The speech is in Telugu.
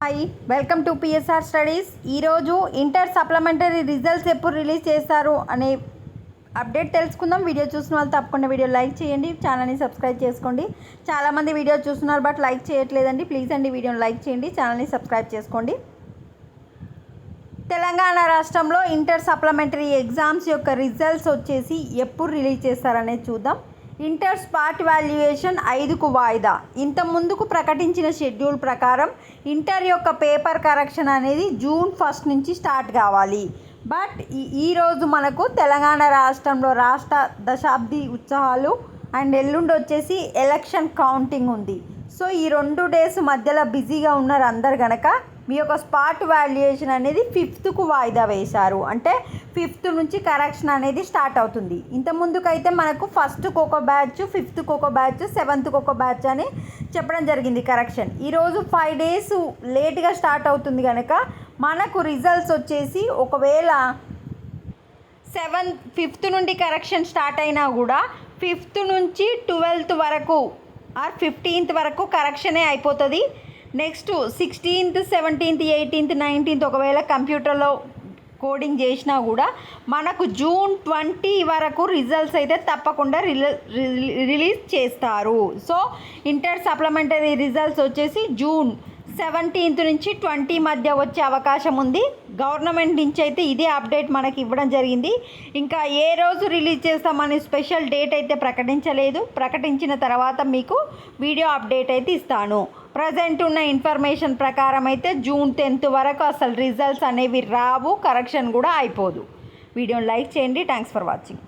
Hi, welcome to PSR studies. ఈరోజు ఇంటర్ సప్లిమెంటరీ రిజల్ట్స్ ఎప్పుడు రిలీజ్ చేస్తారు అనే అప్డేట్ తెలుసుకుందాం. వీడియో చూసిన వాళ్ళు తప్పకుండా వీడియో లైక్ చేయండి, ఛానల్ని సబ్స్క్రైబ్ చేసుకోండి. చాలామంది వీడియో చూస్తున్నారు బట్ లైక్ చేయట్లేదండి. ప్లీజ్ అండి వీడియోని లైక్ చేయండి, ఛానల్ని సబ్స్క్రైబ్ చేసుకోండి. తెలంగాణ రాష్ట్రంలో ఇంటర్ సప్లిమెంటరీ ఎగ్జామ్స్ యొక్క రిజల్ట్స్ వచ్చేసి ఎప్పుడు రిలీజ్ చేస్తారనేది చూద్దాం. ఇంటర్ స్పాట్ వాల్యుయేషన్ 5కు వాయిదా. ఇంత ముందుకు ప్రకటించిన షెడ్యూల్ ప్రకారం ఇంటర్ యొక్క పేపర్ కరెక్షన్ అనేది జూన్ 1 నుంచి స్టార్ట్ కావాలి. బట్ ఈరోజు మనకు తెలంగాణ రాష్ట్రంలో రాష్ట్ర దశాబ్ది ఉత్సవాలు అండ్ ఎల్లుండి వచ్చేసి ఎలక్షన్ కౌంటింగ్ ఉంది. సో ఈ 2 డేస్ మధ్యలో బిజీగా ఉన్నారు అందరు కనుక మీ యొక్క స్పాట్ వాల్యుయేషన్ అనేది 5కు వాయిదా వేశారు. అంటే 5th నుంచి కరెక్షన్ అనేది స్టార్ట్ అవుతుంది. ఇంత ముందుకైతే మనకు 1కు ఒక బ్యాచ్, 5థ్కి ఒక బ్యాచ్, 7థ్కి ఒక బ్యాచ్ అని చెప్పడం జరిగింది కరెక్షన్. ఈరోజు 5 డేస్ లేట్గా స్టార్ట్ అవుతుంది కనుక మనకు రిజల్ట్స్ వచ్చేసి ఒకవేళ 5th నుండి కరెక్షన్ స్టార్ట్ అయినా కూడా 5th నుంచి 12th వరకు ఆర్ 15th వరకు కరెక్షనే అయిపోతుంది. Next 16th, 17th, 18th, 19th ఒకవేళ కంప్యూటర్లో కోడింగ్ చేసినా కూడా మనకు జూన్ 20 వరకు రిజల్ట్స్ అయితే తప్పకుండా రిలీజ్ చేస్తారు. సో ఇంటర్ సప్లిమెంటరీ రిజల్ట్స్ వచ్చేసి జూన్ 17th నుంచి 20 మధ్య వచ్చే అవకాశం ఉంది. గవర్నమెంట్ నుంచి అయితే ఇదే అప్డేట్ మనకి ఇవ్వడం జరిగింది. ఇంకా ఏ రోజు రిలీజ్ చేస్తామని స్పెషల్ డేట్ అయితే ప్రకటించలేదు. ప్రకటించిన తర్వాత మీకు వీడియో అప్డేట్ అయితే ఇస్తాను. ప్రజెంట్ ఉన్న ఇన్ఫర్మేషన్ ప్రకారం అయితే జూన్ 10th వరకు అసలు రిజల్ట్స్ అనేవి రావు, కరెక్షన్ కూడా అయిపోదు. వీడియోని లైక్ చేయండి. Thanks for watching.